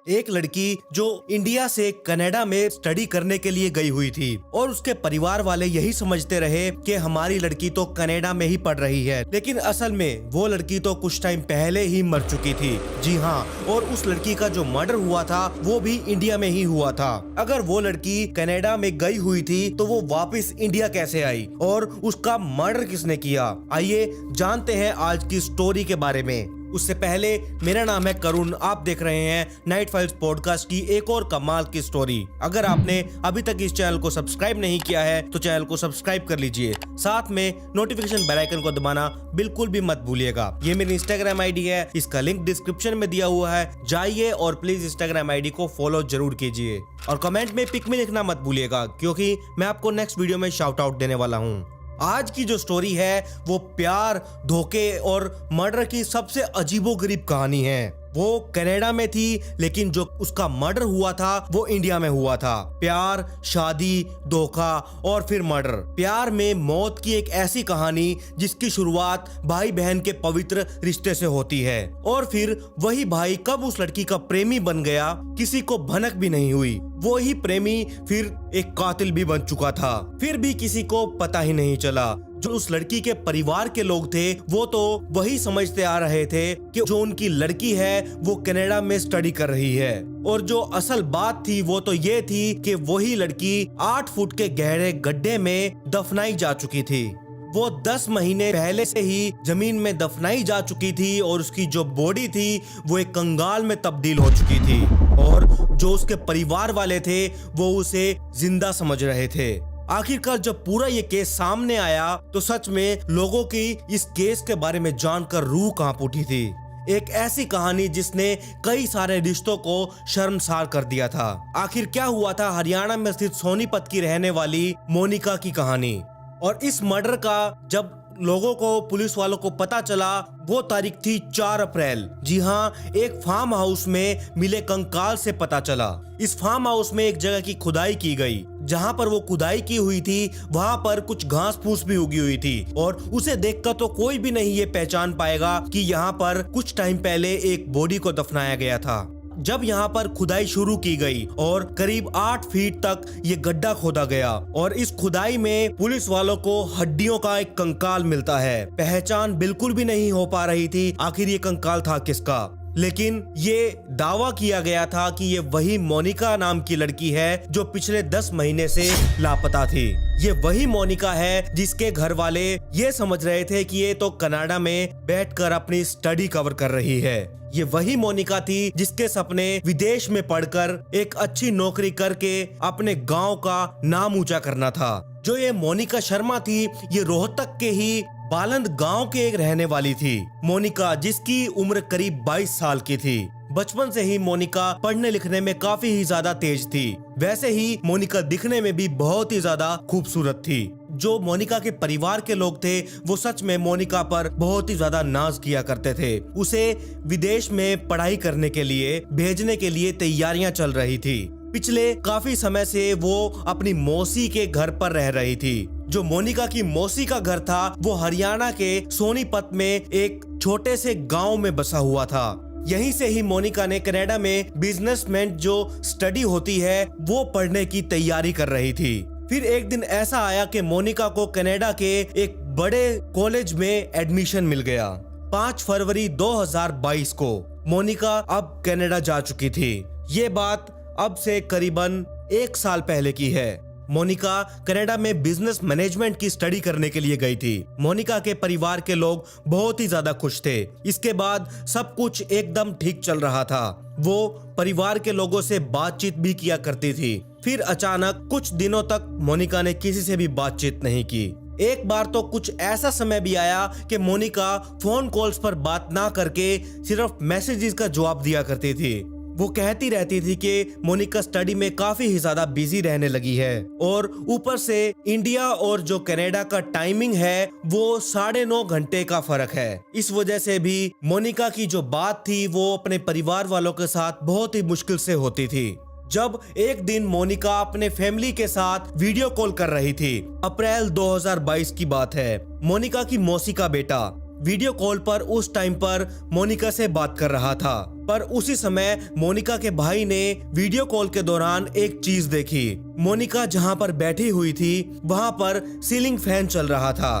एक लड़की जो इंडिया से कनाडा में स्टडी करने के लिए गई हुई थी और उसके परिवार वाले यही समझते रहे कि हमारी लड़की तो कनाडा में ही पढ़ रही है, लेकिन असल में वो लड़की तो कुछ टाइम पहले ही मर चुकी थी। जी हाँ, और उस लड़की का जो मर्डर हुआ था वो भी इंडिया में ही हुआ था। अगर वो लड़की कनाडा में गई हुई थी तो वो वापस इंडिया कैसे आई और उसका मर्डर किसने किया, आइए जानते हैं आज की स्टोरी के बारे में। उससे पहले मेरा नाम है करुण, आप देख रहे हैं नाइट फाइल्स पॉडकास्ट की एक और कमाल की स्टोरी। अगर आपने अभी तक इस चैनल को सब्सक्राइब नहीं किया है तो चैनल को सब्सक्राइब कर लीजिए, साथ में नोटिफिकेशन बेल आइकन को दबाना बिल्कुल भी मत भूलिएगा। ये मेरी इंस्टाग्राम आईडी है, इसका लिंक डिस्क्रिप्शन में दिया हुआ है, जाइए और प्लीज इंस्टाग्राम आईडी को फॉलो जरूर कीजिए और कमेंट में पिक में लिखना मत भूलिएगा क्योंकि मैं आपको नेक्स्ट वीडियो में शाउट आउट देने वाला हूँ। आज की जो स्टोरी है वो प्यार, धोखे और मर्डर की सबसे अजीबोगरीब कहानी है। वो कनाडा में थी लेकिन जो उसका मर्डर हुआ था वो इंडिया में हुआ था। प्यार, शादी, धोखा और फिर मर्डर। प्यार में मौत की एक ऐसी कहानी जिसकी शुरुआत भाई बहन के पवित्र रिश्ते से होती है और फिर वही भाई कब उस लड़की का प्रेमी बन गया किसी को भनक भी नहीं हुई। वो ही प्रेमी फिर एक कातिल भी बन चुका था, फिर भी किसी को पता ही नहीं चला। जो उस लड़की के परिवार के लोग थे वो तो वही समझते आ रहे थे कि जो उनकी लड़की है वो कनाडा में स्टडी कर रही है, और जो असल बात थी वो तो ये थी कि वही लड़की 8 फुट के गहरे गड्ढे में दफनाई जा चुकी थी। वो 10 महीने पहले से ही जमीन में दफनाई जा चुकी थी और उसकी जो बॉडी थी वो एक कंगाल में तब्दील हो चुकी थी और जो उसके परिवार वाले थे वो उसे जिंदा समझ रहे थे। आखिरकार जब पूरा ये केस सामने आया तो सच में लोगों की इस केस के बारे में जानकर रूह कांप उठी थी। एक ऐसी कहानी जिसने कई सारे रिश्तों को शर्मसार कर दिया था। आखिर क्या हुआ था हरियाणा में स्थित सोनीपत की रहने वाली मोनिका की कहानी। और इस मर्डर का जब लोगों को, पुलिस वालों को पता चला वो तारीख थी 4 अप्रैल। जी हाँ, एक फार्म हाउस में मिले कंकाल से पता चला। इस फार्म हाउस में एक जगह की खुदाई की गई, जहाँ पर वो खुदाई की हुई थी वहाँ पर कुछ घास फूस भी उगी हुई थी और उसे देखकर तो कोई भी नहीं ये पहचान पाएगा कि यहाँ पर कुछ टाइम पहले एक बॉडी को दफनाया गया था। जब यहाँ पर खुदाई शुरू की गई और करीब 8 फीट तक ये गड्ढा खोदा गया और इस खुदाई में पुलिस वालों को हड्डियों का एक कंकाल मिलता है। पहचान बिल्कुल भी नहीं हो पा रही थी आखिर ये कंकाल था किसका, लेकिन ये दावा किया गया था कि ये वही मोनिका नाम की लड़की है जो पिछले 10 महीने से लापता थी। ये वही मोनिका है जिसके घर वाले ये समझ रहे थे कि ये तो कनाडा में बैठकर अपनी स्टडी कवर कर रही है। ये वही मोनिका थी जिसके सपने विदेश में पढ़कर एक अच्छी नौकरी करके अपने गांव का नाम ऊंचा करना था। जो ये मोनिका शर्मा थी ये रोहतक के ही बालंद गांव के एक रहने वाली थी। मोनिका जिसकी उम्र करीब 22 साल की थी। बचपन से ही मोनिका पढ़ने लिखने में काफी ही ज्यादा तेज थी। वैसे ही मोनिका दिखने में भी बहुत ही ज्यादा खूबसूरत थी। जो मोनिका के परिवार के लोग थे वो सच में मोनिका पर बहुत ही ज्यादा नाज किया करते थे। उसे विदेश में पढ़ाई करने के लिए भेजने के लिए तैयारियां चल रही थी। पिछले काफी समय से वो अपनी मौसी के घर पर रह रही थी। जो मोनिका की मौसी का घर था वो हरियाणा के सोनीपत में एक छोटे से गांव में बसा हुआ था। यहीं से ही मोनिका ने कनाडा में बिजनेसमैन जो स्टडी होती है वो पढ़ने की तैयारी कर रही थी। फिर एक दिन ऐसा आया कि मोनिका को कनाडा के एक बड़े कॉलेज में एडमिशन मिल गया। 5 फरवरी 2022 को मोनिका अब कनाडा जा चुकी थी। ये बात अब से करीबन 1 साल पहले की है। मोनिका कनाडा में बिजनेस मैनेजमेंट की स्टडी करने के लिए गई थी। मोनिका के परिवार के लोग बहुत ही ज्यादा खुश थे। इसके बाद सब कुछ एकदम ठीक चल रहा था। वो परिवार के लोगों से बातचीत भी किया करती थी। फिर अचानक कुछ दिनों तक मोनिका ने किसी से भी बातचीत नहीं की। एक बार तो कुछ ऐसा समय भी आया कि मोनिका फोन कॉल्स पर बात ना करके सिर्फ मैसेजेस का जवाब दिया करती थी। वो कहती रहती थी कि मोनिका स्टडी में काफी ही ज्यादा बिजी रहने लगी है और ऊपर से इंडिया और जो कनाडा का टाइमिंग है वो 9.5 घंटे का फर्क है। इस वजह से भी मोनिका की जो बात थी वो अपने परिवार वालों के साथ बहुत ही मुश्किल से होती थी। जब एक दिन मोनिका अपने फैमिली के साथ वीडियो कॉल कर रही थी, अप्रैल 2022 की बात है। मोनिका की मौसी का बेटा वीडियो कॉल पर उस टाइम पर मोनिका से बात कर रहा था। पर उसी समय मोनिका के भाई ने वीडियो कॉल के दौरान एक चीज देखी। मोनिका जहां पर बैठी हुई थी वहां पर सीलिंग फैन चल रहा था।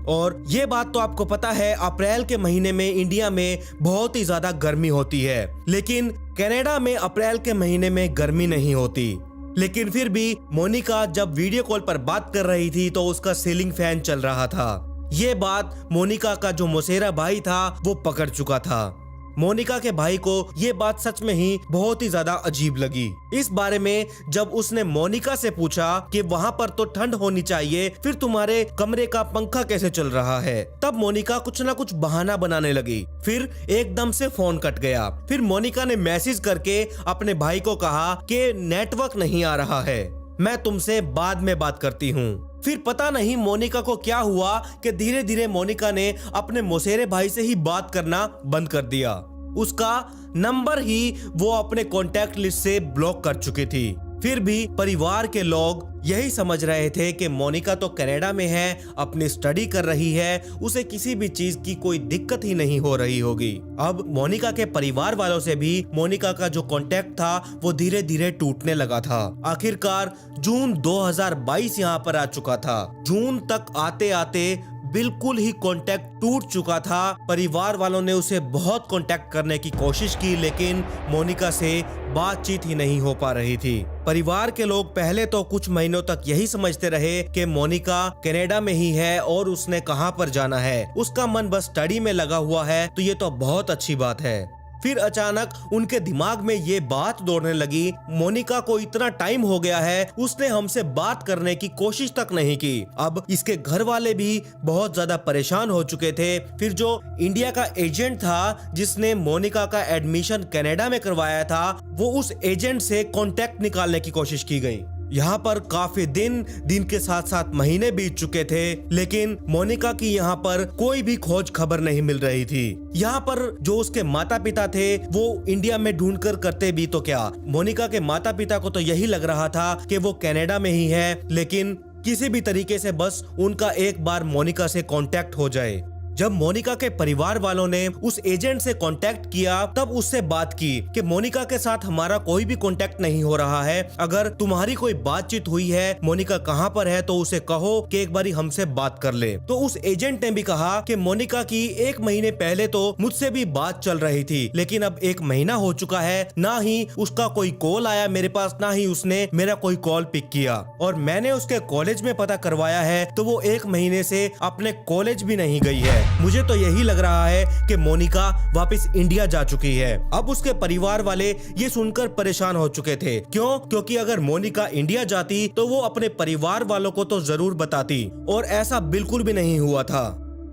और ये बात तो आपको पता है, अप्रैल के महीने में इंडिया में बहुत ही ज्यादा गर्मी होती है, लेकिन कनाडा में अप्रैल के महीने में गर्मी नहीं होती। लेकिन फिर भी मोनिका जब वीडियो कॉल पर बात कर रही थी तो उसका सीलिंग फैन चल रहा था। ये बात मोनिका का जो मौसेरा भाई था वो पकड़ चुका था। मोनिका के भाई को ये बात सच में ही बहुत ही ज्यादा अजीब लगी। इस बारे में जब उसने मोनिका से पूछा कि वहाँ पर तो ठंड होनी चाहिए, फिर तुम्हारे कमरे का पंखा कैसे चल रहा है, तब मोनिका कुछ ना कुछ बहाना बनाने लगी। फिर एकदम से फोन कट गया। फिर मोनिका ने मैसेज करके अपने भाई को कहा कि नेटवर्क नहीं आ रहा है, मैं तुमसे बाद में बात करती हूँ। फिर पता नहीं मोनिका को क्या हुआ कि धीरे धीरे मोनिका ने अपने मौसेरे भाई से ही बात करना बंद कर दिया। उसका नंबर ही वो अपने कॉन्टैक्ट लिस्ट से ब्लॉक कर चुकी थी। फिर भी परिवार के लोग यही समझ रहे थे कि मोनिका तो कनाडा में है, अपनी स्टडी कर रही है, उसे किसी भी चीज की कोई दिक्कत ही नहीं हो रही होगी। अब मोनिका के परिवार वालों से भी मोनिका का जो कांटेक्ट था वो धीरे धीरे टूटने लगा था। आखिरकार जून 2022 यहाँ पर आ चुका था। जून तक आते आते बिल्कुल ही कांटेक्ट टूट चुका था। परिवार वालों ने उसे बहुत कांटेक्ट करने की कोशिश की, लेकिन मोनिका से बातचीत ही नहीं हो पा रही थी। परिवार के लोग पहले तो कुछ महीनों तक यही समझते रहे कि मोनिका कनाडा में ही है और उसने कहां पर जाना है, उसका मन बस स्टडी में लगा हुआ है, तो ये तो बहुत अच्छी बात है। फिर अचानक उनके दिमाग में ये बात दौड़ने लगी, मोनिका को इतना टाइम हो गया है, उसने हमसे बात करने की कोशिश तक नहीं की। अब इसके घर वाले भी बहुत ज्यादा परेशान हो चुके थे। फिर जो इंडिया का एजेंट था जिसने मोनिका का एडमिशन कनाडा में करवाया था, वो उस एजेंट से कांटेक्ट निकालने की कोशिश की गई। यहाँ पर काफी दिन के साथ साथ महीने बीत चुके थे, लेकिन मोनिका की यहाँ पर कोई भी खोज खबर नहीं मिल रही थी। यहाँ पर जो उसके माता पिता थे वो इंडिया में ढूंढकर करते भी तो क्या, मोनिका के माता पिता को तो यही लग रहा था कि वो कनाडा में ही है, लेकिन किसी भी तरीके से बस उनका एक बार मोनिका से कांटेक्ट हो जाए। जब मोनिका के परिवार वालों ने उस एजेंट से कांटेक्ट किया, तब उससे बात की कि मोनिका के साथ हमारा कोई भी कांटेक्ट नहीं हो रहा है, अगर तुम्हारी कोई बातचीत हुई है, मोनिका कहां पर है, तो उसे कहो कि एक बारी हमसे बात कर ले। तो उस एजेंट ने भी कहा कि मोनिका की 1 महीने पहले तो मुझसे भी बात चल रही थी, लेकिन अब 1 महीना हो चुका है, ना ही उसका कोई कॉल आया मेरे पास, ना ही उसने मेरा कोई कॉल पिक किया। और मैंने उसके कॉलेज में पता करवाया है तो वो 1 महीने से अपने कॉलेज भी नहीं गई है। मुझे तो यही लग रहा है कि मोनिका वापस इंडिया जा चुकी है। अब उसके परिवार वाले ये सुनकर परेशान हो चुके थे। क्यों? क्योंकि अगर मोनिका इंडिया जाती तो वो अपने परिवार वालों को तो जरूर बताती, और ऐसा बिल्कुल भी नहीं हुआ था।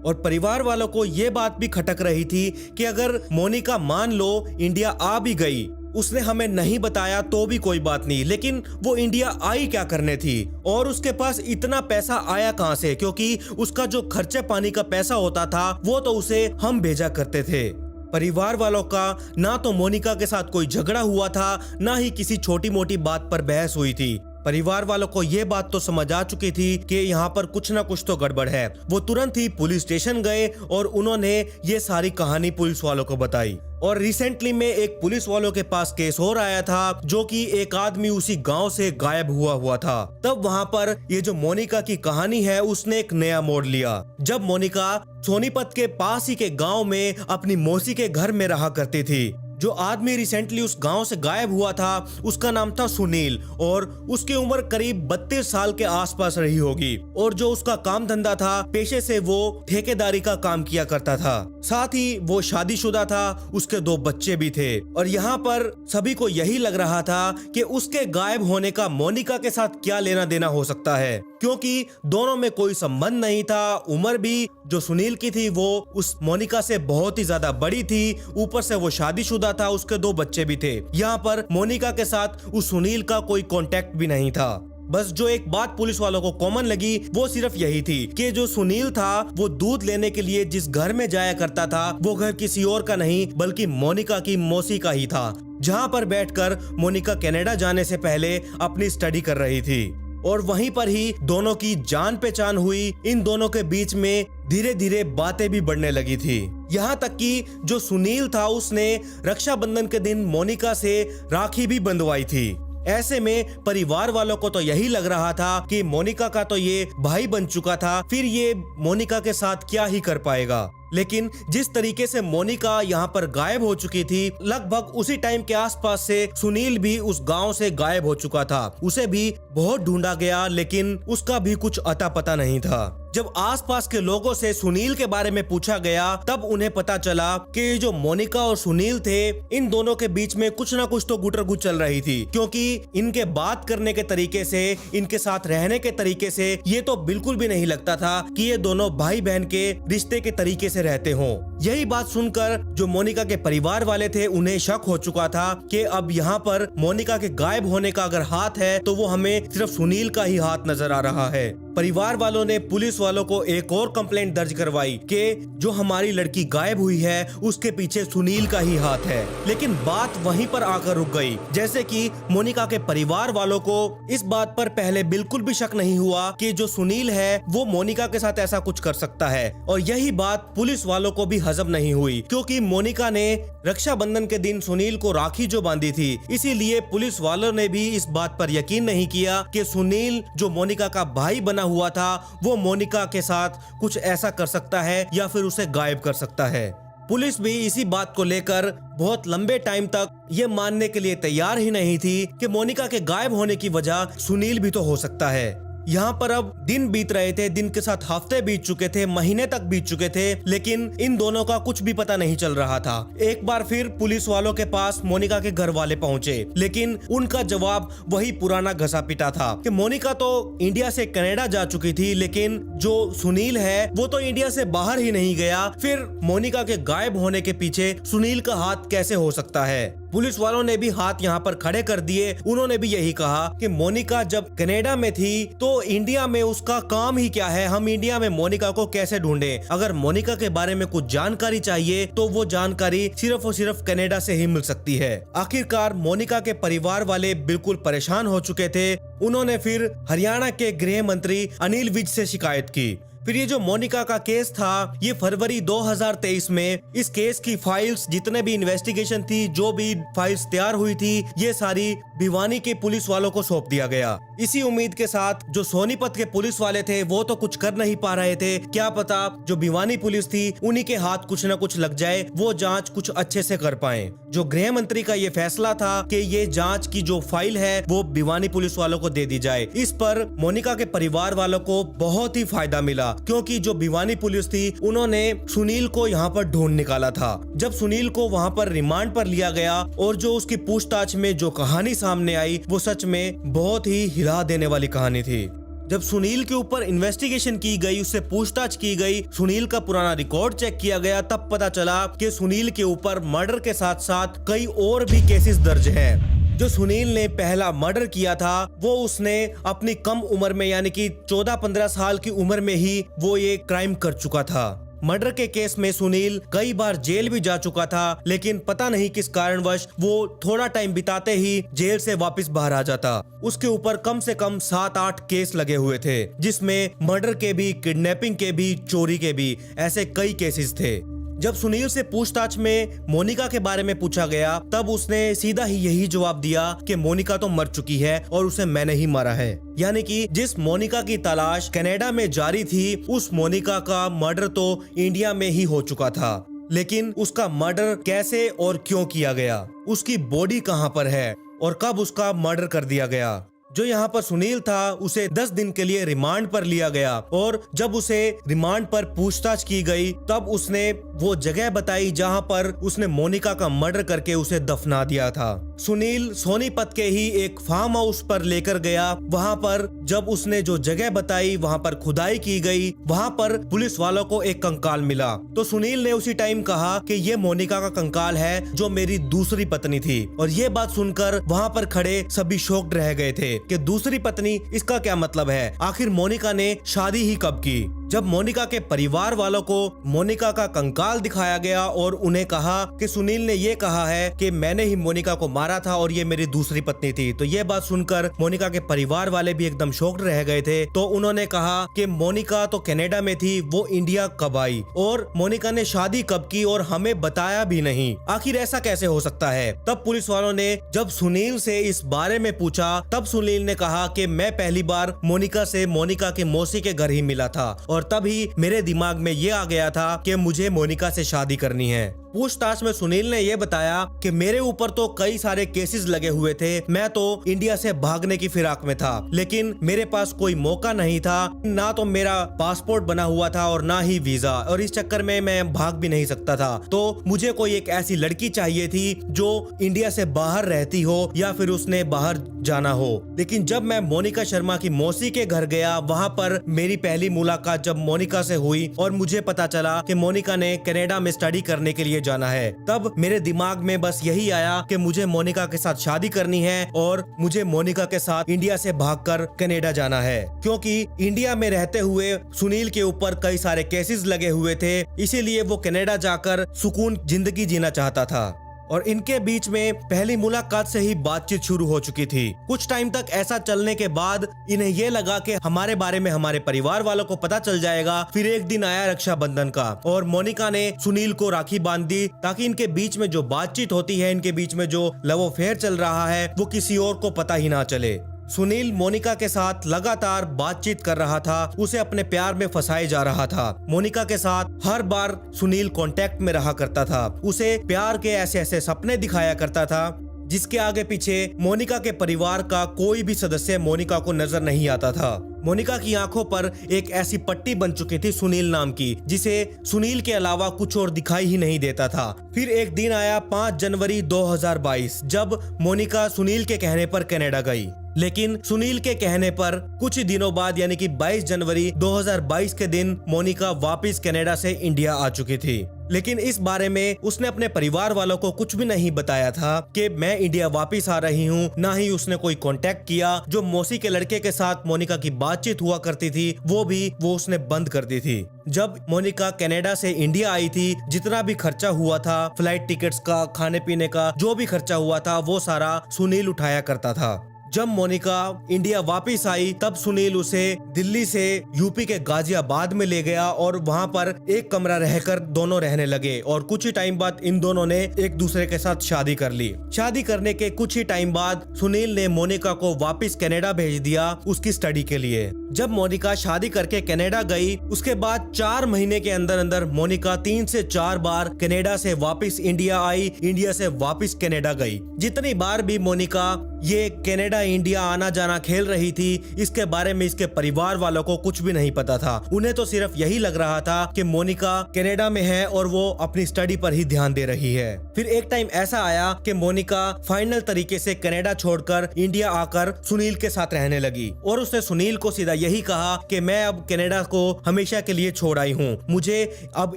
और परिवार वालों को ये बात भी खटक रही थी कि अगर मोनिका मान लो इंडिया आ भी गई, उसने हमें नहीं बताया तो भी कोई बात नहीं, लेकिन वो इंडिया आई क्या करने थी, और उसके पास इतना पैसा आया कहां से, क्योंकि उसका जो खर्चे पानी का पैसा होता था वो तो उसे हम भेजा करते थे। परिवार वालों का ना तो मोनिका के साथ कोई झगड़ा हुआ था, ना ही किसी छोटी मोटी बात पर बहस हुई थी। परिवार वालों को ये बात तो समझ आ चुकी थी कि यहाँ पर कुछ ना कुछ तो गड़बड़ है। वो तुरंत ही पुलिस स्टेशन गए और उन्होंने ये सारी कहानी पुलिस वालों को बताई। और रिसेंटली में एक पुलिस वालों के पास केस और आया था, जो कि एक आदमी उसी गांव से गायब हुआ था। तब वहां पर ये जो मोनिका की कहानी है उसने एक नया मोड़ लिया। जब मोनिका सोनीपत के पास ही के गांव में अपनी मौसी के घर में रहा करती थी। जो आदमी रिसेंटली उस गांव से गायब हुआ था उसका नाम था सुनील, और उसकी उम्र करीब 32 साल के आसपास रही होगी। और जो उसका काम धंधा था, पेशे से वो ठेकेदारी का काम किया करता था। साथ ही वो शादीशुदा था, उसके 2 बच्चे भी थे। और यहाँ पर सभी को यही लग रहा था कि उसके गायब होने का मोनिका के साथ क्या लेना देना हो सकता है, क्योंकि दोनों में कोई संबंध नहीं था। उम्र भी जो सुनील की थी वो उस मोनिका से बहुत ही ज्यादा बड़ी थी, ऊपर से वो शादीशुदा था, उसके 2 बच्चे भी थे। यहाँ पर मोनिका के साथ उस सुनील का कोई कांटेक्ट भी नहीं था। बस जो एक बात पुलिस वालों को कॉमन लगी वो सिर्फ यही थी कि जो सुनील था वो दूध लेने के लिए जिस घर में जाया करता था वो घर किसी और का नहीं बल्कि मोनिका की मौसी का ही था, जहाँ पर बैठकर मोनिका कनाडा जाने से पहले अपनी स्टडी कर रही थी। और वहीं पर ही दोनों की जान पहचान हुई। इन दोनों के बीच में धीरे धीरे बातें भी बढ़ने लगी थी। यहाँ तक कि जो सुनील था उसने रक्षाबंधन के दिन मोनिका से राखी भी बंधवाई थी। ऐसे में परिवार वालों को तो यही लग रहा था कि मोनिका का तो ये भाई बन चुका था, फिर ये मोनिका के साथ क्या ही कर पाएगा। लेकिन जिस तरीके से मोनिका यहाँ पर गायब हो चुकी थी, लगभग उसी टाइम के आसपास से सुनील भी उस गांव से गायब हो चुका था। उसे भी बहुत ढूंढा गया लेकिन उसका भी कुछ अता पता नहीं था। जब आसपास के लोगों से सुनील के बारे में पूछा गया तब उन्हें पता चला कि जो मोनिका और सुनील थे, इन दोनों के बीच में कुछ ना कुछ तो गुटरगु चल रही थी, क्योंकि इनके बात करने के तरीके से, इनके साथ रहने के तरीके से ये तो बिल्कुल भी नहीं लगता था कि ये दोनों भाई बहन के रिश्ते के तरीके से रहते हों। यही बात सुनकर जो मोनिका के परिवार वाले थे उन्हें शक हो चुका था कि अब यहाँ पर मोनिका के गायब होने का अगर हाथ है तो वो हमें सिर्फ सुनील का ही हाथ नजर आ रहा है। परिवार वालों ने पुलिस वालों को एक और कंप्लेंट दर्ज करवाई कि जो हमारी लड़की गायब हुई है उसके पीछे सुनील का ही हाथ है। लेकिन बात वहीं पर आकर रुक गई। जैसे कि मोनिका के परिवार वालों को इस बात पर पहले बिल्कुल भी शक नहीं हुआ कि जो सुनील है वो मोनिका के साथ ऐसा कुछ कर सकता है, और यही बात पुलिस वालों को भी हजम नहीं हुई, क्योंकि मोनिका ने रक्षाबंधन के दिन सुनील को राखी जो बांधी थी, इसीलिए पुलिस वालों ने भी इस बात पर यकीन नहीं किया कि सुनील जो मोनिका का भाई बना हुआ था वो मोनिका के साथ कुछ ऐसा कर सकता है या फिर उसे गायब कर सकता है। पुलिस भी इसी बात को लेकर बहुत लंबे टाइम तक ये मानने के लिए तैयार ही नहीं थी कि मोनिका के गायब होने की वजह सुनील भी तो हो सकता है। यहाँ पर अब दिन बीत रहे थे, दिन के साथ हफ्ते बीत चुके थे, महीने तक बीत चुके थे, लेकिन इन दोनों का कुछ भी पता नहीं चल रहा था। एक बार फिर पुलिस वालों के पास मोनिका के घर वाले पहुंचे, लेकिन उनका जवाब वही पुराना घसा पिटा था कि मोनिका तो इंडिया से कनाडा जा चुकी थी, लेकिन जो सुनील है वो तो इंडिया से बाहर ही नहीं गया। फिर मोनिका के गायब होने के पीछे सुनील का हाथ कैसे हो सकता है? पुलिस वालों ने भी हाथ यहाँ पर खड़े कर दिए। उन्होंने भी यही कहा कि मोनिका जब कनाडा में थी तो इंडिया में उसका काम ही क्या है, हम इंडिया में मोनिका को कैसे ढूंढें? अगर मोनिका के बारे में कुछ जानकारी चाहिए तो वो जानकारी सिर्फ और सिर्फ कनाडा से ही मिल सकती है। आखिरकार मोनिका के परिवार वाले बिल्कुल परेशान हो चुके थे। उन्होंने फिर हरियाणा के गृह मंत्री अनिल विज से शिकायत की। फिर ये जो मोनिका का केस था, ये फरवरी 2023 में इस केस की फाइल्स, जितने भी इन्वेस्टिगेशन थी, जो भी फाइल्स तैयार हुई थी, ये सारी भिवानी के पुलिस वालों को सौंप दिया गया। इसी उम्मीद के साथ जो सोनीपत के पुलिस वाले थे वो तो कुछ कर नहीं पा रहे थे, क्या पता जो भिवानी पुलिस थी उन्हीं के हाथ कुछ न कुछ लग जाए, वो जांच कुछ अच्छे से कर पाए। जो गृह मंत्री का ये फैसला था कि ये जांच की जो फाइल है वो भिवानी पुलिस वालों को दे दी जाए, इस पर मोनिका के परिवार वालों को बहुत ही फायदा मिला, क्योंकि जो भिवानी पुलिस थी उन्होंने सुनील को यहाँ पर ढूंढ निकाला था। जब सुनील को वहाँ पर रिमांड पर लिया गया और जो उसकी पूछताछ में जो कहानी सामने आई वो सच में बहुत ही हिला देने वाली कहानी थी। जब सुनील के ऊपर इन्वेस्टिगेशन की गई, उससे पूछताछ की गई, सुनील का पुराना रिकॉर्ड चेक किया गया, तब पता चला कि सुनील के ऊपर मर्डर के साथ साथ कई और भी केसेस दर्ज हैं। जो सुनील ने पहला मर्डर किया था वो उसने अपनी कम उम्र में, यानी कि 14-15 साल की उम्र में ही वो ये क्राइम कर चुका था। मर्डर के केस में सुनील कई बार जेल भी जा चुका था, लेकिन पता नहीं किस कारणवश वो थोड़ा टाइम बिताते ही जेल से वापस बाहर आ जाता। उसके ऊपर कम से कम 7-8 केस लगे हुए थे, जिसमें मर्डर के भी, किडनैपिंग के भी, चोरी के भी, ऐसे कई केसेस थे। जब सुनील से पूछताछ में मोनिका के बारे में पूछा गया तब उसने सीधा ही यही जवाब दिया कि मोनिका तो मर चुकी है और उसे मैंने ही मारा है। यानी कि जिस मोनिका की तलाश कनाडा में जारी थी, उस मोनिका का मर्डर तो इंडिया में ही हो चुका था। लेकिन उसका मर्डर कैसे और क्यों किया गया, उसकी बॉडी कहां पर है और कब उसका मर्डर कर दिया गया? जो यहाँ पर सुनील था उसे 10 दिन के लिए रिमांड पर लिया गया, और जब उसे रिमांड पर पूछताछ की गई तब उसने वो जगह बताई जहाँ पर उसने मोनिका का मर्डर करके उसे दफना दिया था। सुनील सोनीपत के ही एक फार्म हाउस पर लेकर गया। वहाँ पर जब उसने जो जगह बताई वहाँ पर खुदाई की गई, वहाँ पर पुलिस वालों को एक कंकाल मिला। तो सुनील ने उसी टाइम कहा कि ये मोनिका का कंकाल है जो मेरी दूसरी पत्नी थी। और ये बात सुनकर वहाँ पर खड़े सभी शॉक्ड रह गए थे कि दूसरी पत्नी, इसका क्या मतलब है? आखिर मोनिका ने शादी ही कब की? जब मोनिका के परिवार वालों को मोनिका का कंकाल दिखाया गया और उन्हें कहा कि सुनील ने ये कहा है कि मैंने ही मोनिका को मारा था और ये मेरी दूसरी पत्नी थी, तो ये बात सुनकर मोनिका के परिवार वाले भी एकदम शॉक्ड रह गए थे। तो उन्होंने कहा कि मोनिका तो कनाडा में थी, वो इंडिया कब आई और मोनिका ने शादी कब की और हमें बताया भी नहीं, आखिर ऐसा कैसे हो सकता है। तब पुलिस वालों ने जब सुनील से इस बारे में पूछा तब सुनील ने कहा कि मैं पहली बार मोनिका से मोनिका के मौसी के घर ही मिला था और तभी मेरे दिमाग में ये आ गया था कि मुझे मोनिका से शादी करनी है। पूछताछ में सुनील ने यह बताया कि मेरे ऊपर तो कई सारे केसेस लगे हुए थे, मैं तो इंडिया से भागने की फिराक में था, लेकिन मेरे पास कोई मौका नहीं था, ना तो मेरा पासपोर्ट बना हुआ था और ना ही वीजा, और इस चक्कर में मैं भाग भी नहीं सकता था। तो मुझे कोई एक ऐसी लड़की चाहिए थी जो इंडिया से बाहर रहती हो या फिर उसने बाहर जाना हो। लेकिन जब मैं मोनिका शर्मा की मौसी के घर गया, वहाँ पर मेरी पहली मुलाकात जब मोनिका से हुई और मुझे पता चला कि मोनिका ने कनाडा में स्टडी करने के लिए जाना है, तब मेरे दिमाग में बस यही आया कि मुझे मोनिका के साथ शादी करनी है और मुझे मोनिका के साथ इंडिया से भागकर कनाडा जाना है, क्योंकि इंडिया में रहते हुए सुनील के ऊपर कई सारे केसेस लगे हुए थे, इसीलिए वो कनाडा जाकर सुकून जिंदगी जीना चाहता था। और इनके बीच में पहली मुलाकात से ही बातचीत शुरू हो चुकी थी। कुछ टाइम तक ऐसा चलने के बाद इन्हें ये लगा कि हमारे बारे में हमारे परिवार वालों को पता चल जाएगा। फिर एक दिन आया रक्षाबंधन का और मोनिका ने सुनील को राखी बांध दी ताकि इनके बीच में जो बातचीत होती है, इनके बीच में जो लव अफेयर चल रहा है, वो किसी और को पता ही ना चले। सुनील मोनिका के साथ लगातार बातचीत कर रहा था, उसे अपने प्यार में फंसाए जा रहा था। मोनिका के साथ हर बार सुनील कांटेक्ट में रहा करता था, उसे प्यार के ऐसे ऐसे सपने दिखाया करता था जिसके आगे पीछे मोनिका के परिवार का कोई भी सदस्य मोनिका को नजर नहीं आता था। मोनिका की आंखों पर एक ऐसी पट्टी बन चुकी थी सुनील नाम की, जिसे सुनील के अलावा कुछ और दिखाई ही नहीं देता था। फिर एक दिन आया 5 जनवरी 2022 जब मोनिका सुनील के कहने पर कनाडा गई, लेकिन सुनील के कहने पर कुछ ही दिनों बाद यानी कि 22 जनवरी 2022 के दिन मोनिका वापस कनाडा से इंडिया आ चुकी थी। लेकिन इस बारे में उसने अपने परिवार वालों को कुछ भी नहीं बताया था कि मैं इंडिया वापस आ रही हूँ, ना ही उसने कोई कांटेक्ट किया। जो मौसी के लड़के के साथ मोनिका की बातचीत हुआ करती थी वो उसने बंद कर दी थी। जब मोनिका कनाडा से इंडिया आई थी, जितना भी खर्चा हुआ था, फ्लाइट टिकट्स का, खाने पीने का जो भी खर्चा हुआ था, वो सारा सुनील उठाया करता था। जब मोनिका इंडिया वापस आई तब सुनील उसे दिल्ली से यूपी के गाजियाबाद में ले गया और वहां पर एक कमरा रहकर दोनों रहने लगे और कुछ ही टाइम बाद इन दोनों ने एक दूसरे के साथ शादी कर ली। शादी करने के कुछ ही टाइम बाद सुनील ने मोनिका को वापस कनाडा भेज दिया उसकी स्टडी के लिए। जब मोनिका शादी करके कनाडा गई, उसके बाद 4 महीने के अंदर अंदर मोनिका 3 से 4 बार कनाडा से वापस इंडिया आई, इंडिया से वापस कनाडा गई। जितनी बार भी मोनिका ये कनाडा इंडिया आना जाना खेल रही थी, इसके बारे में इसके परिवार वालों को कुछ भी नहीं पता था। उन्हें तो सिर्फ यही लग रहा था कि मोनिका कनाडा में है और वो अपनी स्टडी पर ही ध्यान दे रही है। फिर एक टाइम ऐसा आया कि मोनिका फाइनल तरीके से कनाडा छोड़कर इंडिया आकर सुनील के साथ रहने लगी और उसने सुनील को सीधा यही कहा कि मैं अब कनाडा को हमेशा के लिए छोड़ आई हूँ, मुझे अब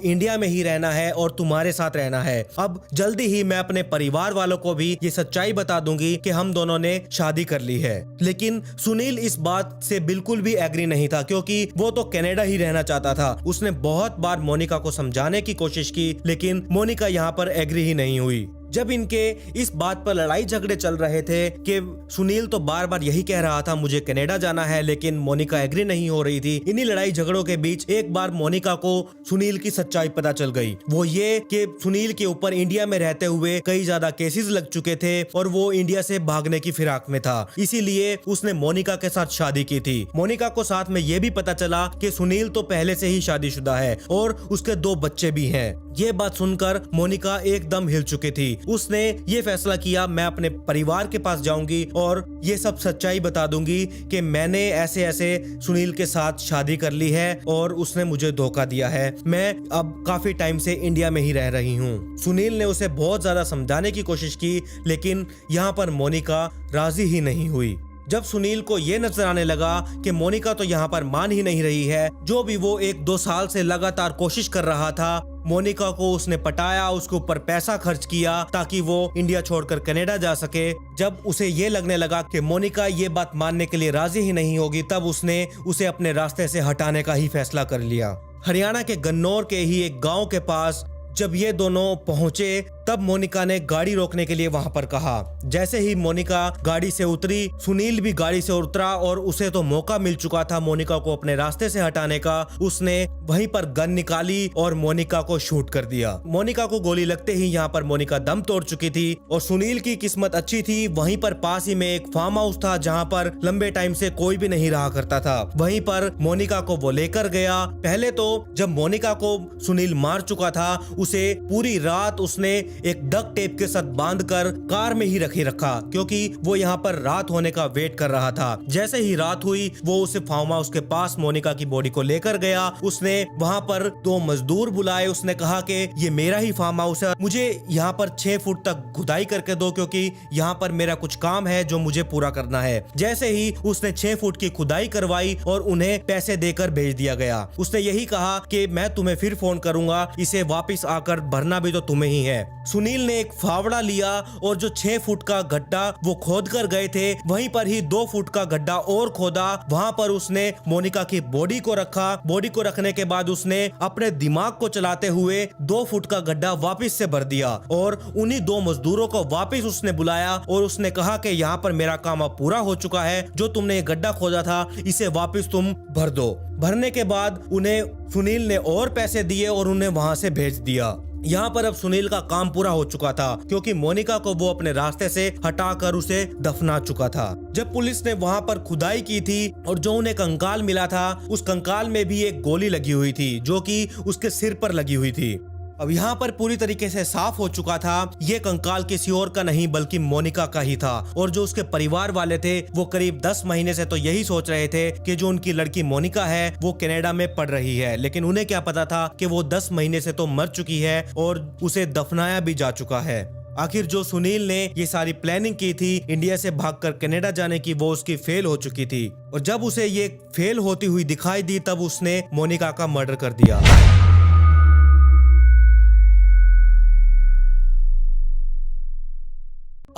इंडिया में ही रहना है और तुम्हारे साथ रहना है। अब जल्दी ही मैं अपने परिवार वालों को भी ये सच्चाई बता दूंगी कि हम दोनों ने शादी कर ली है। लेकिन सुनील इस बात से बिल्कुल भी एग्री नहीं था, क्योंकि वो तो कनाडा ही रहना चाहता था। उसने बहुत बार मोनिका को समझाने की कोशिश की, लेकिन मोनिका यहाँ पर एग्री ही नहीं हुई। जब इनके इस बात पर लड़ाई झगड़े चल रहे थे कि सुनील तो बार बार यही कह रहा था मुझे कनाडा जाना है, लेकिन मोनिका एग्री नहीं हो रही थी। इन्हीं लड़ाई झगड़ों के बीच एक बार मोनिका को सुनील की सच्चाई पता चल गई। वो ये कि सुनील के ऊपर इंडिया में रहते हुए कई ज्यादा केसेस लग चुके थे और वो इंडिया से भागने की फिराक में था, इसीलिए उसने मोनिका के साथ शादी की थी। मोनिका को साथ में ये भी पता चला कि सुनील तो पहले से ही शादीशुदा है और उसके 2 बच्चे भी हैं। ये बात सुनकर मोनिका एकदम हिल चुकी थी। उसने ये फैसला किया मैं अपने परिवार के पास जाऊंगी और ये सब सच्चाई बता दूंगी कि मैंने ऐसे ऐसे सुनील के साथ शादी कर ली है और उसने मुझे धोखा दिया है, मैं अब काफी टाइम से इंडिया में ही रह रही हूँ। सुनील ने उसे बहुत ज्यादा समझाने की कोशिश की, लेकिन यहाँ पर मोनिका राजी ही नहीं हुई। जब सुनील को ये नजर आने लगा कि मोनिका तो यहाँ पर मान ही नहीं रही है, जो भी वो 1-2 साल से लगातार कोशिश कर रहा था मोनिका को उसने पटाया, उसके ऊपर पैसा खर्च किया ताकि वो इंडिया छोड़कर कनाडा जा सके। जब उसे ये लगने लगा कि मोनिका ये बात मानने के लिए राजी ही नहीं होगी, तब उसने उसे अपने रास्ते से हटाने का ही फैसला कर लिया। हरियाणा के गन्नौर के ही एक गांव के पास जब ये दोनों पहुंचे, तब मोनिका ने गाड़ी रोकने के लिए वहां पर कहा। जैसे ही मोनिका गाड़ी से उतरी, सुनील भी गाड़ी से उतरा और उसे तो मौका मिल चुका था मोनिका को अपने रास्ते से हटाने का। उसने वहीं पर गन निकाली और मोनिका को शूट कर दिया। मोनिका को गोली लगते ही यहाँ पर मोनिका दम तोड़ चुकी थी और सुनील की किस्मत अच्छी थी, वहीं पर पास ही में एक फार्म हाउस था जहाँ पर लंबे टाइम से कोई भी नहीं रहा करता था। वहीं पर मोनिका को वो लेकर गया। पहले तो जब मोनिका को सुनील मार चुका था, उसे पूरी रात उसने एक डक टेप के साथ बांधकर कार में ही रखा, क्योंकि वो यहाँ पर रात होने का वेट कर रहा था। जैसे ही रात हुई, वो उसे फार्म हाउस के पास मोनिका की बॉडी को लेकर गया। उसने वहाँ पर 2 मजदूर बुलाए। उसने कहा कि ये मेरा ही फार्म हाउस है, मुझे यहाँ पर 6 फुट तक खुदाई करके दो, क्योंकि यहाँ पर मेरा कुछ काम है जो मुझे पूरा करना है। जैसे ही उसने 6 फुट की खुदाई करवाई और उन्हें पैसे देकर भेज दिया गया। उसने यही कहा कि मैं तुम्हें फिर फोन करूंगा, इसे वापस आकर भरना भी तो तुम्हें ही है। सुनील ने एक फावड़ा लिया और जो 6 फुट का गड्ढा वो खोद कर गए थे, वहीं पर ही 2 फुट का गड्ढा और खोदा। वहां पर उसने मोनिका की बॉडी को रखा। बॉडी को रखने के बाद उसने अपने दिमाग को चलाते हुए 2 फुट का गड्ढा वापस से भर दिया और उन्हीं 2 मजदूरों को वापस उसने बुलाया और उसने कहा कि यहाँ पर मेरा काम अब पूरा हो चुका है, जो तुमने ये गड्ढा खोदा था इसे वापस तुम भर दो। भरने के बाद उन्हें सुनील ने और पैसे दिए और उन्हें वहां से भेज दिया। यहाँ पर अब सुनील का काम पूरा हो चुका था, क्योंकि मोनिका को वो अपने रास्ते से हटाकर उसे दफना चुका था। जब पुलिस ने वहाँ पर खुदाई की थी और जो उन्हें कंकाल मिला था, उस कंकाल में भी एक गोली लगी हुई थी जो कि उसके सिर पर लगी हुई थी। अब यहाँ पर पूरी तरीके से साफ हो चुका था, ये कंकाल किसी और का नहीं बल्कि मोनिका का ही था। और जो उसके परिवार वाले थे वो करीब 10 महीने से तो यही सोच रहे थे कि जो उनकी लड़की मोनिका है वो कनाडा में पढ़ रही है, लेकिन उन्हें क्या पता था कि वो 10 महीने से तो मर चुकी है और उसे दफनाया भी जा चुका है। आखिर जो सुनील ने ये सारी प्लानिंग की थी इंडिया से भागकर कनाडा जाने की, वो उसकी फेल हो चुकी थी और जब उसे ये फेल होती हुई दिखाई दी, तब उसने मोनिका का मर्डर कर दिया।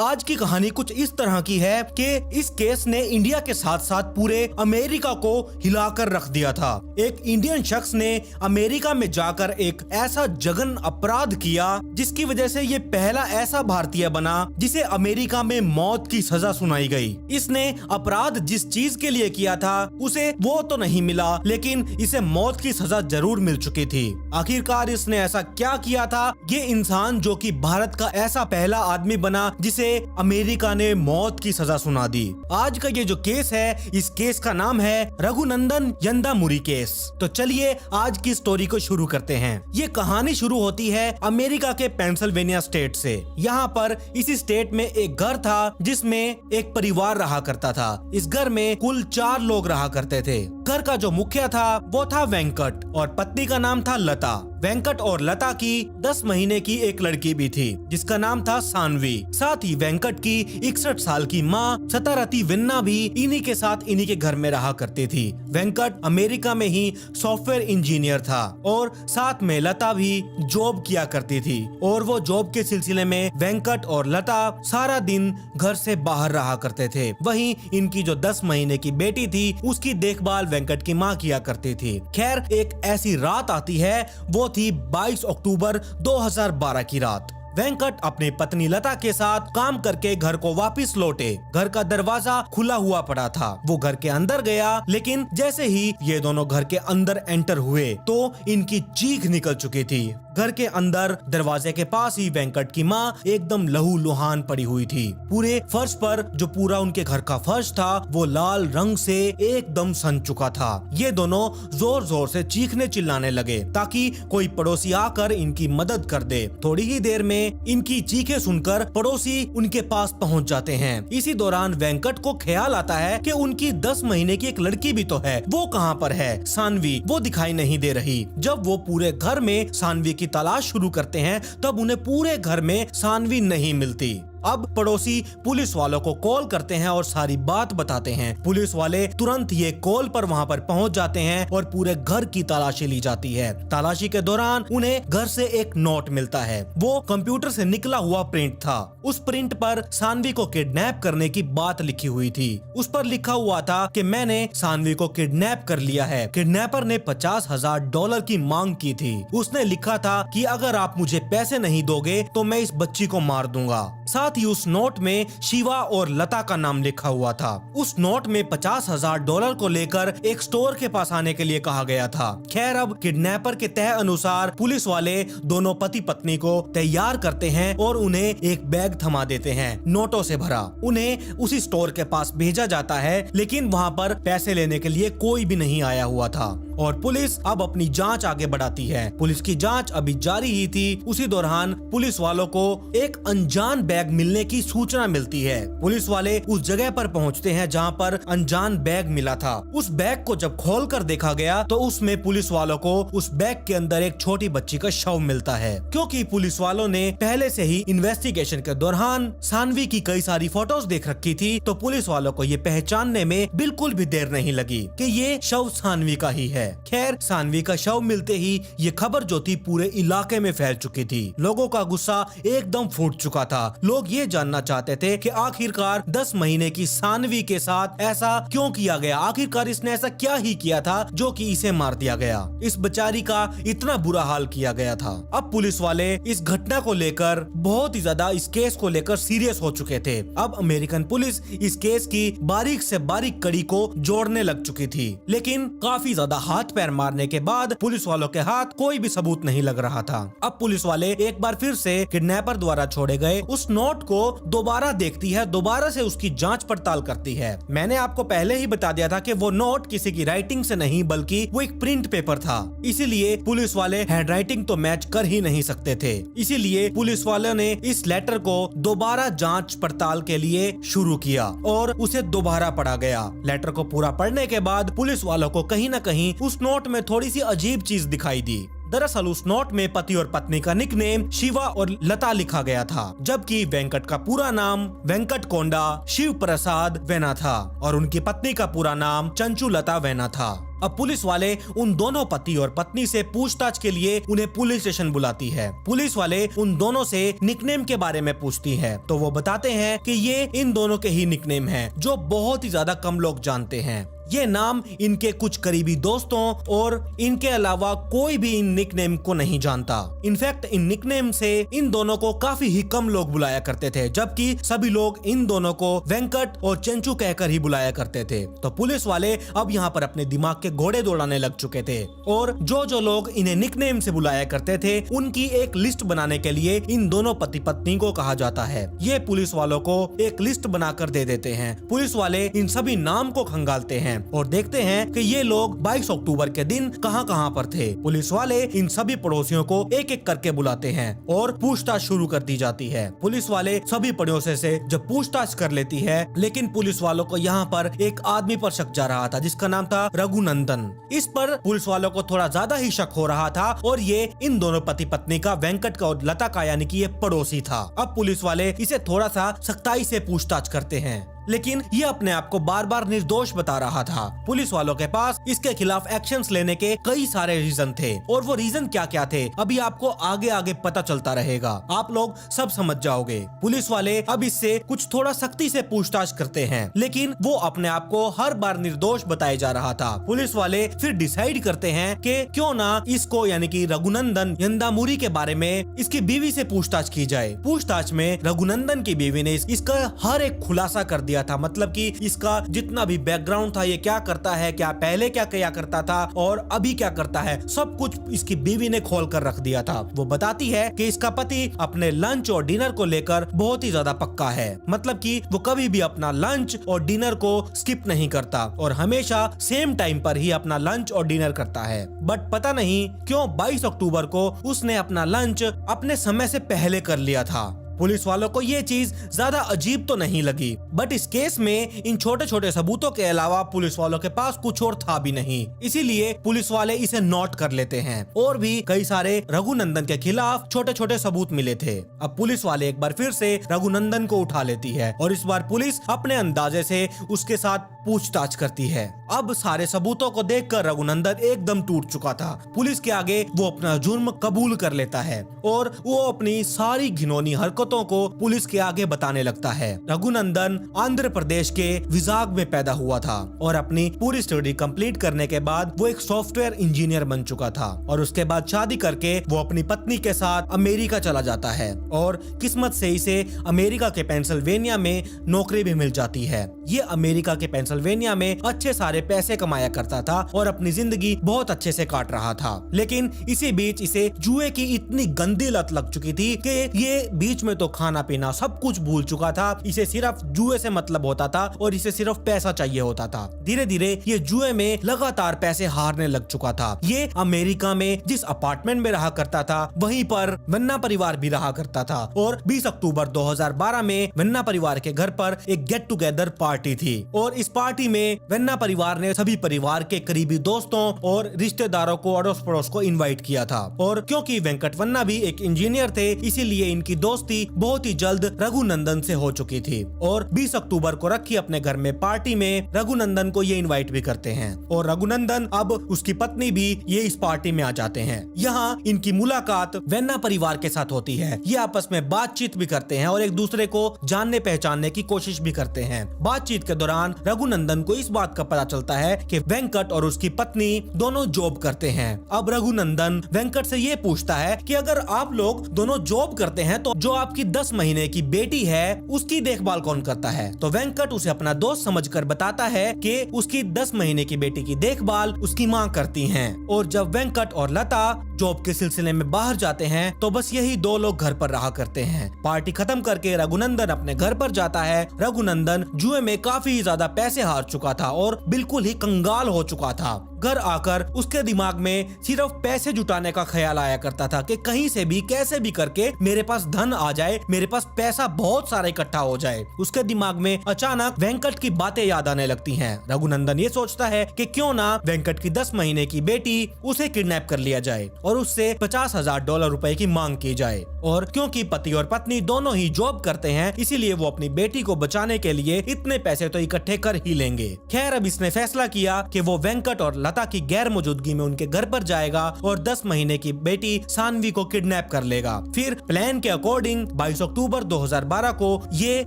आज की कहानी कुछ इस तरह की है कि इस केस ने इंडिया के साथ साथ पूरे अमेरिका को हिलाकर रख दिया था। एक इंडियन शख्स ने अमेरिका में जाकर एक ऐसा जघन्य अपराध किया जिसकी वजह से ये पहला ऐसा भारतीय बना जिसे अमेरिका में मौत की सजा सुनाई गई। इसने अपराध जिस चीज के लिए किया था उसे वो तो नहीं मिला, लेकिन इसे मौत की सजा जरूर मिल चुकी थी। आखिरकार इसने ऐसा क्या किया था? ये इंसान जो कि भारत का ऐसा पहला आदमी बना जिसे अमेरिका ने मौत की सजा सुना दी। आज का ये जो केस है, इस केस का नाम है रघुनंदन यंदामुरी केस। तो चलिए आज की स्टोरी को शुरू करते हैं। ये कहानी शुरू होती है अमेरिका के पेंसिल्वेनिया स्टेट से। यहाँ पर इसी स्टेट में एक घर था जिसमें एक परिवार रहा करता था। इस घर में कुल 4 लोग रहा करते थे। घर का जो मुखिया था वो था वेंकट और पत्नी का नाम था लता। वेंकट और लता की 10 महीने की एक लड़की भी थी जिसका नाम था सानवी। साथ ही वेंकट की 61 साल की माँ सतारती विन्ना भी इन्हीं के साथ इन्हीं के घर में रहा करती थी। वेंकट अमेरिका में ही सॉफ्टवेयर इंजीनियर था और साथ में लता भी जॉब किया करती थी और वो जॉब के सिलसिले में वेंकट और लता सारा दिन घर से बाहर रहा करते थे। वहीं इनकी जो 10 महीने की बेटी थी उसकी देखभाल वेंकट की माँ किया करती थी। खैर एक ऐसी रात आती है, वो थी 22 अक्टूबर 2012 की रात। वेंकट अपनी पत्नी लता के साथ काम करके घर को वापस लौटे। घर का दरवाजा खुला हुआ पड़ा था। वो घर के अंदर गया, लेकिन जैसे ही ये दोनों घर के अंदर एंटर हुए तो इनकी चीख निकल चुकी थी। घर के अंदर दरवाजे के पास ही वेंकट की माँ एकदम लहूलुहान पड़ी हुई थी। पूरे फर्श पर जो पूरा उनके घर का फर्श था वो लाल रंग से एकदम सन चुका था। ये दोनों जोर जोर से चीखने चिल्लाने लगे ताकि कोई पड़ोसी आकर इनकी मदद कर दे। थोड़ी ही देर में इनकी चीखें सुनकर पड़ोसी उनके पास पहुंच जाते हैं। इसी दौरान वेंकट को ख्याल आता है कि उनकी 10 महीने की एक लड़की भी तो है, वो कहाँ पर है? सानवी वो दिखाई नहीं दे रही। जब वो पूरे घर में सानवी की तलाश शुरू करते हैं तब उन्हें पूरे घर में सानवी नहीं मिलती। अब पड़ोसी पुलिस वालों को कॉल करते हैं और सारी बात बताते हैं। पुलिस वाले तुरंत ये कॉल पर वहाँ पर पहुँच जाते हैं और पूरे घर की तलाशी ली जाती है। तलाशी के दौरान उन्हें घर से एक नोट मिलता है। वो कंप्यूटर से निकला हुआ प्रिंट था। उस प्रिंट पर सानवी को किडनैप करने की बात लिखी हुई थी। उस पर लिखा हुआ था कि मैंने सानवी को किडनैप कर लिया है। किडनैपर ने $50,000 की मांग की थी। उसने लिखा था कि अगर आप मुझे पैसे नहीं दोगे तो मैं इस बच्ची को मार दूंगा। साथ ही उस नोट में शिवा और लता का नाम लिखा हुआ था। उस नोट में $50,000 को लेकर एक स्टोर के पास आने के लिए कहा गया था। खैर, अब किडनैपर के तय अनुसार पुलिस वाले दोनों पति पत्नी को तैयार करते हैं और उन्हें एक बैग थमा देते हैं नोटों से भरा। उन्हें उसी स्टोर के पास भेजा जाता है, लेकिन वहाँ पर पैसे लेने के लिए कोई भी नहीं आया हुआ था और पुलिस अब अपनी जांच आगे बढ़ाती है। पुलिस की जांच अभी जारी ही थी। उसी दौरान पुलिस वालों को एक अनजान बैग मिलने की सूचना मिलती है। पुलिस वाले उस जगह पर पहुंचते हैं जहां पर अनजान बैग मिला था। उस बैग को जब खोलकर देखा गया तो उसमें पुलिस वालों को उस बैग के अंदर एक छोटी बच्ची का शव मिलता है। क्योंकि पुलिस वालों ने पहले से ही इन्वेस्टिगेशन के दौरान सानवी की कई सारी फोटोज देख रखी थी, तो पुलिस वालों को ये पहचानने में बिल्कुल भी देर नहीं लगी कि ये शव सानवी का ही है। खैर, सानवी का शव मिलते ही ये खबर जो थी पूरे इलाके में फैल चुकी थी। लोगों का गुस्सा एकदम फूट चुका था। लोग ये जानना चाहते थे कि आखिरकार 10 महीने की सानवी के साथ ऐसा क्यों किया गया। आखिरकार इसने ऐसा क्या ही किया था जो कि इसे मार दिया गया। इस बेचारी का इतना बुरा हाल किया गया था। अब पुलिस वाले इस घटना को लेकर बहुत ही ज्यादा इस केस को लेकर सीरियस हो चुके थे। अब अमेरिकन पुलिस इस केस की बारीक से बारीक कड़ी को जोड़ने लग चुकी थी, लेकिन काफी ज्यादा हाथ पैर मारने के बाद पुलिस वालों के हाथ कोई भी सबूत नहीं लग रहा था। अब पुलिस वाले एक बार फिर से किडनैपर द्वारा छोड़े गए उस नोट को दोबारा देखती है, दोबारा से उसकी जांच पड़ताल करती है। मैंने आपको पहले ही बता दिया था कि वो नोट किसी की राइटिंग से नहीं बल्कि वो एक प्रिंट पेपर था। इसीलिए पुलिस वाले हैंडराइटिंग तो मैच कर ही नहीं सकते थे। इसीलिए पुलिस वालों ने इस लेटर को दोबारा जांच पड़ताल के लिए शुरू किया और उसे दोबारा पढ़ा गया। लेटर को पूरा पढ़ने के बाद पुलिस वालों को कहीं न कहीं उस नोट में थोड़ी सी अजीब चीज दिखाई दी। दरअसल उस नोट में पति और पत्नी का निकनेम शिवा और लता लिखा गया था, जबकि वेंकट का पूरा नाम वेंकट कोंडा शिव प्रसाद वेना था और उनकी पत्नी का पूरा नाम चंचू लता वेना था। अब पुलिस वाले उन दोनों पति और पत्नी से पूछताछ के लिए उन्हें पुलिस स्टेशन बुलाती है। पुलिस वाले उन दोनों से निकनेम के बारे में पूछती है, तो वो बताते हैं कि ये इन दोनों के ही निकनेम हैं, जो बहुत ही ज्यादा कम लोग जानते हैं। ये नाम इनके कुछ करीबी दोस्तों और इनके अलावा कोई भी इन निकनेम को नहीं जानता। इनफैक्ट इन निकनेम से इन दोनों को काफी ही कम लोग बुलाया करते थे, जबकि सभी लोग इन दोनों को वेंकट और चंचू कहकर ही बुलाया करते थे। तो पुलिस वाले अब यहाँ पर अपने दिमाग के घोड़े दौड़ाने लग चुके थे और जो लोग इन्हें निकनेम से बुलाया करते थे उनकी एक लिस्ट बनाने के लिए इन दोनों पति पत्नी को कहा जाता है। ये पुलिस वालों को एक लिस्ट बनाकर दे देते हैं। पुलिस वाले इन सभी नाम को खंगालते हैं और देखते हैं कि ये लोग 22 अक्टूबर के दिन कहां पर थे। पुलिस वाले इन सभी पड़ोसियों को एक एक करके बुलाते हैं और पूछताछ शुरू कर दी जाती है। पुलिस वाले सभी पड़ोसियों से जब पूछताछ कर लेती है, लेकिन पुलिस वालों को यहाँ पर एक आदमी पर शक जा रहा था जिसका नाम था रघुनंदन। इस पर पुलिस वालों को थोड़ा ज्यादा ही शक हो रहा था और ये इन दोनों पति पत्नी का, वेंकट का और लता का, यानी कि ये पड़ोसी था। अब पुलिस वाले इसे थोड़ा सा सख्ताई से पूछताछ करते हैं, लेकिन ये अपने आप को बार बार निर्दोष बता रहा था। पुलिस वालों के पास इसके खिलाफ एक्शंस लेने के कई सारे रीजन थे और वो रीजन क्या क्या थे अभी आपको आगे आगे पता चलता रहेगा, आप लोग सब समझ जाओगे। पुलिस वाले अब इससे कुछ थोड़ा सख्ती से पूछताछ करते हैं, लेकिन वो अपने आप को हर बार निर्दोष बताए जा रहा था। पुलिस वाले फिर डिसाइड करते हैं कि क्यों ना इसको, यानी कि रघुनंदन यंदामुरी के बारे में इसकी बीवी से पूछताछ की जाए। पूछताछ में रघुनंदन की बीवी ने इसका हर एक खुलासा कर दिया था, मतलब कि इसका जितना भी बैकग्राउंड था, ये क्या करता है, क्या पहले क्या किया करता था और अभी क्या करता है, सब कुछ इसकी बीवी ने खोल कर रख दिया था। वो बताती है कि इसका पति अपने लंच और डिनर को लेकर बहुत ही ज्यादा पक्का है, मतलब कि वो कभी भी अपना लंच और डिनर को स्किप नहीं करता और हमेशा सेम टाइम पर ही अपना लंच और डिनर करता है। बट पता नहीं क्यों 22 अक्टूबर को उसने अपना लंच अपने समय से पहले कर लिया था। पुलिस वालों को ये चीज ज्यादा अजीब तो नहीं लगी, बट इस केस में इन छोटे छोटे सबूतों के अलावा पुलिस वालों के पास कुछ और था भी नहीं, इसीलिए पुलिस वाले इसे नोट कर लेते हैं। और भी कई सारे रघुनंदन के खिलाफ छोटे छोटे सबूत मिले थे। अब पुलिस वाले एक बार फिर से रघुनंदन को उठा लेती है और इस बार पुलिस अपने अंदाजे से उसके साथ पूछताछ करती है। अब सारे सबूतों को देखकर रघुनंदन एकदम टूट चुका था। पुलिस के आगे वो अपना जुर्म कबूल कर लेता है और वो अपनी सारी घिनौनी हरकतों को पुलिस के आगे बताने लगता है। रघुनंदन आंध्र प्रदेश के विजाग में पैदा हुआ था और अपनी पूरी स्टडी कंप्लीट करने के बाद वो एक सॉफ्टवेयर इंजीनियर बन चुका था और उसके बाद शादी करके वो अपनी पत्नी के साथ अमेरिका चला जाता है और किस्मत से इसे अमेरिका के पेंसिल्वेनिया में नौकरी भी मिल जाती है। ये अमेरिका के पेंसिल्वेनिया में अच्छे सारे पैसे कमाया करता था और अपनी जिंदगी बहुत अच्छे से काट रहा था। लेकिन इसी बीच इसे जुए की इतनी गंदी लत लग चुकी थी कि ये बीच में तो खाना पीना सब कुछ भूल चुका था। इसे सिर्फ जुए से मतलब होता था और इसे सिर्फ पैसा चाहिए होता था। धीरे धीरे ये जुए में लगातार पैसे हारने लग चुका था। ये अमेरिका में जिस अपार्टमेंट में रहा करता था वहीं पर वन्ना परिवार भी रहा करता था और 20 अक्टूबर 2012 में वन्ना परिवार के घर पर एक गेट टुगेदर पार्टी थी और इस पार्टी में वन्ना परिवार ने सभी परिवार के करीबी दोस्तों और रिश्तेदारों को अड़ोस पड़ोस को इनवाइट किया था। और क्योंकि वेंकट वन्ना भी एक इंजीनियर थे इसीलिए इनकी दोस्ती बहुत ही जल्द रघुनंदन से हो चुकी थी और 20 अक्टूबर को रखी अपने घर में पार्टी में रघुनंदन को ये इनवाइट भी करते हैं और रघुनंदन अब उसकी पत्नी भी ये इस पार्टी में आ जाते हैं। यहाँ इनकी मुलाकात वन्ना परिवार के साथ होती है। ये आपस में बातचीत भी करते हैं और एक दूसरे को जानने पहचानने की कोशिश भी करते हैं। बातचीत के दौरान रघुनंदन को इस बात का पता चलता है कि वेंकट और उसकी पत्नी दोनों जॉब करते हैं। अब रघुनंदन वेंकट से ये पूछता है कि अगर आप लोग दोनों जॉब करते हैं तो जो आपकी 10 महीने की बेटी है उसकी देखभाल कौन करता है। तो वेंकट उसे अपना दोस्त समझकर बताता है कि उसकी 10 महीने की बेटी की देखभाल उसकी माँ करती हैं। और जब वेंकट और लता जॉब के सिलसिले में बाहर जाते हैं तो बस यही दो लोग घर पर रहा करते हैं। पार्टी खत्म करके रघुनंदन अपने घर पर जाता है। रघुनंदन जुए में काफी ज्यादा पैसे हार चुका था और बिल्कुल ही कंगाल हो चुका था। घर आकर उसके दिमाग में सिर्फ पैसे जुटाने का ख्याल आया करता था कि कहीं से भी कैसे भी करके मेरे पास धन आ जाए, मेरे पास पैसा बहुत सारा इकट्ठा हो जाए। उसके दिमाग में अचानक वेंकट की बातें याद आने लगती हैं। रघुनंदन ये सोचता है कि क्यों ना वेंकट की 10 महीने की बेटी उसे किडनैप कर लिया जाए और उससे $50,000 रुपए की मांग की जाए। और क्योंकि पति और पत्नी दोनों ही जॉब करते हैं इसीलिए वो अपनी बेटी को बचाने के लिए इतने पैसे तो इकट्ठे कर ही लेंगे। खैर अब इसने फैसला किया कि वो वेंकट और लता की गैर मौजूदगी में उनके घर पर जाएगा और 10 महीने की बेटी सानवी को किडनैप कर लेगा। फिर प्लान के अकॉर्डिंग 22 अक्टूबर 2012 को ये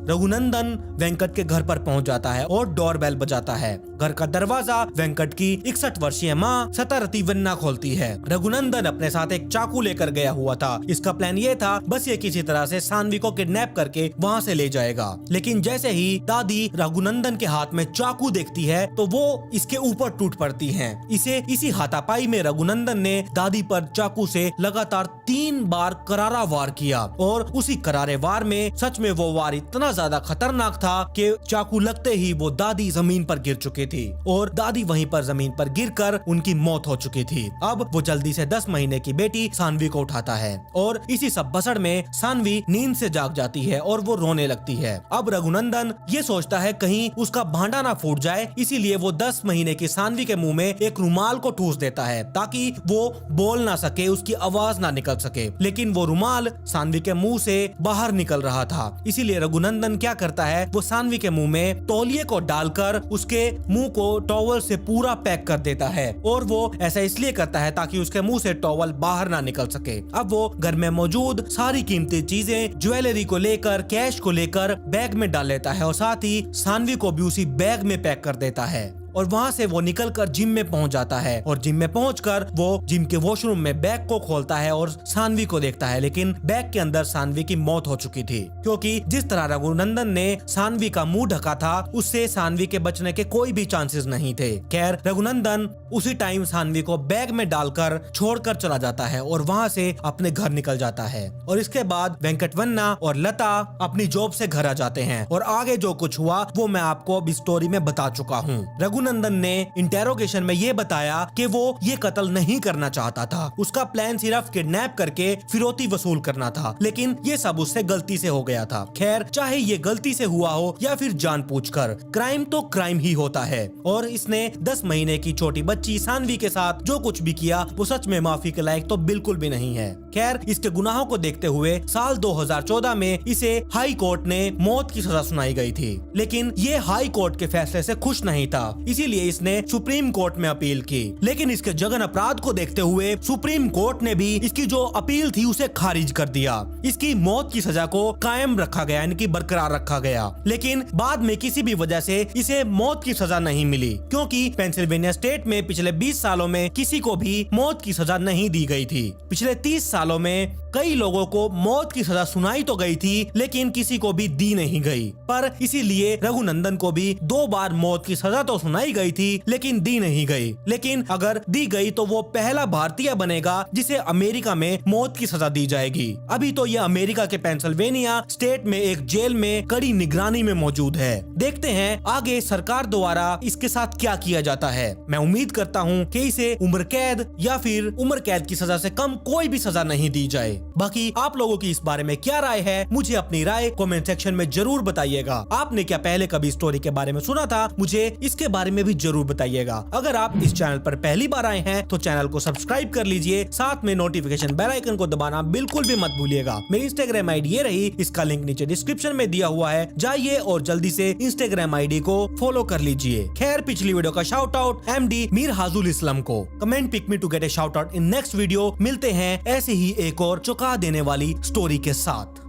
रघुनंदन वेंकट के घर पर पहुंच जाता है और डोरबेल बजाता है। घर का दरवाजा वेंकट की 61 वर्षीय माँ सतारती वन्ना खोलती है। रघुनंदन अपने साथ एक चाकू लेकर गया हुआ था। इसका प्लान ये था बस ये किसी तरह से सानवी को किडनैप करके वहाँ से ले जाएगा। लेकिन जैसे ही दादी रघुनंदन के हाथ में चाकू देखती है तो वो इसके ऊपर टूट पड़ती हैं। इसे इसी हाथापाई में रघुनंदन ने दादी पर चाकू से लगातार 3 बार करारा वार किया और उसी करारे वार में सच में वो वार इतना ज्यादा खतरनाक था कि चाकू लगते ही वो दादी जमीन पर गिर चुकी थी और दादी वहीं पर जमीन पर गिरकर उनकी मौत हो चुकी थी। अब वो जल्दी से 10 महीने की बेटी सानवी को उठाता है और इसी सब बसड़ में सानवी नींद से जाग जाती है और वो रोने लगती है। अब रघुनंदन ये सोचता है कहीं उसका भांडा ना फूट जाए, इसीलिए वो 10 महीने की सानवी के मुंह में एक रुमाल को ठूस देता है ताकि वो बोल ना सके, उसकी आवाज ना निकल सके। लेकिन वो रुमाल सानवी के मुंह से बाहर निकल रहा था, इसीलिए रघुनंदन क्या करता है वो सानवी के मुंह में तौलिए को डालकर उसके मुंह को टॉवल से पूरा पैक कर देता है और वो ऐसा इसलिए करता है ताकि उसके मुंह से टॉवल बाहर ना निकल सके। अब वो घर में मौजूद सारी कीमती चीजें, ज्वेलरी को लेकर, कैश को लेकर बैग में डाल लेता है और साथ ही सानवी को भी उसी बैग में पैक कर देता है और वहाँ से वो निकलकर जिम में पहुंच जाता है और जिम में पहुंचकर वो जिम के वॉशरूम में बैग को खोलता है और सानवी को देखता है। लेकिन बैग के अंदर सानवी की मौत हो चुकी थी क्योंकि जिस तरह रघुनंदन ने सानवी का मुंह ढका था उससे सानवी के बचने के कोई भी चांसेस नहीं थे। खैर रघुनंदन उसी टाइम सानवी को बैग में डालकर छोड़कर चला जाता है और वहाँ से अपने घर निकल जाता है। और इसके बाद वेंकट वन्ना और लता अपनी जॉब से घर आ जाते हैं और आगे जो कुछ हुआ वो मैं आपको अब स्टोरी में बता चुका हूँ। रघुनंदन ने इंटेरोगेशन में ये बताया कि वो ये कत्ल नहीं करना चाहता था। उसका प्लान सिर्फ किडनैप करके फिरौती वसूल करना था, लेकिन ये सब उससे गलती से हो गया था। खैर, चाहे ये गलती से हुआ हो या फिर जानबूझकर, क्राइम तो क्राइम ही होता है। और इसने 10 महीने की छोटी बच्ची सानवी के साथ जो कुछ भी किया वो सच में माफी के लायक तो बिल्कुल भी नहीं है। खैर, इसके गुनाहों को देखते हुए साल 2014 में इसे हाई कोर्ट ने मौत की सजा सुनाई गई थी, लेकिन ये हाई कोर्ट के फैसले से खुश नहीं था, इसीलिए इसने सुप्रीम कोर्ट में अपील की। लेकिन इसके जघन्य अपराध को देखते हुए सुप्रीम कोर्ट ने भी इसकी जो अपील थी उसे खारिज कर दिया। इसकी मौत की सजा को कायम रखा गया, यानी कि बरकरार रखा गया। लेकिन बाद में किसी भी वजह से इसे मौत की सजा नहीं मिली, क्योंकि पेंसिल्वेनिया स्टेट में पिछले 20 सालों में किसी को भी मौत की सजा नहीं दी गई थी। पिछले 30 सालों में कई लोगों को मौत की सजा सुनाई तो गई थी, लेकिन किसी को भी दी नहीं गई। पर इसीलिए रघुनंदन को भी 2 बार मौत की सजा तो सुनाई गई थी, लेकिन दी नहीं गई। लेकिन अगर दी गई तो वो पहला भारतीय बनेगा जिसे अमेरिका में मौत की सजा दी जाएगी। अभी तो ये अमेरिका के पेंसिल्वेनिया स्टेट में एक जेल में कड़ी निगरानी में मौजूद है। देखते हैं आगे सरकार द्वारा इसके साथ क्या किया जाता है। मैं उम्मीद करता हूँ कि इसे उम्र कैद या फिर उम्र कैद की सजा से कम कोई भी सजा नहीं दी जाए। बाकी आप लोगों की इस बारे में क्या राय है, मुझे अपनी राय कमेंट सेक्शन में जरूर बताइएगा। आपने क्या पहले कभी स्टोरी के बारे में सुना था, मुझे इसके बारे में भी जरूर बताइएगा। अगर आप इस चैनल पर पहली बार आए हैं तो चैनल को सब्सक्राइब कर लीजिए, साथ में नोटिफिकेशन बेल आइकन को दबाना बिल्कुल भी मत भूलिएगा। मेरी इंस्टाग्राम आईडी ये रही, इसका लिंक नीचे डिस्क्रिप्शन में दिया हुआ है, जाइए और जल्दी से इंस्टाग्राम आईडी को फॉलो कर लीजिए। खैर, पिछली वीडियो का shout out MD Mir Hajul Islam को। Comment pick me to get a shout out in next video. मिलते हैं ऐसे ही एक और चौंका देने वाली स्टोरी के साथ।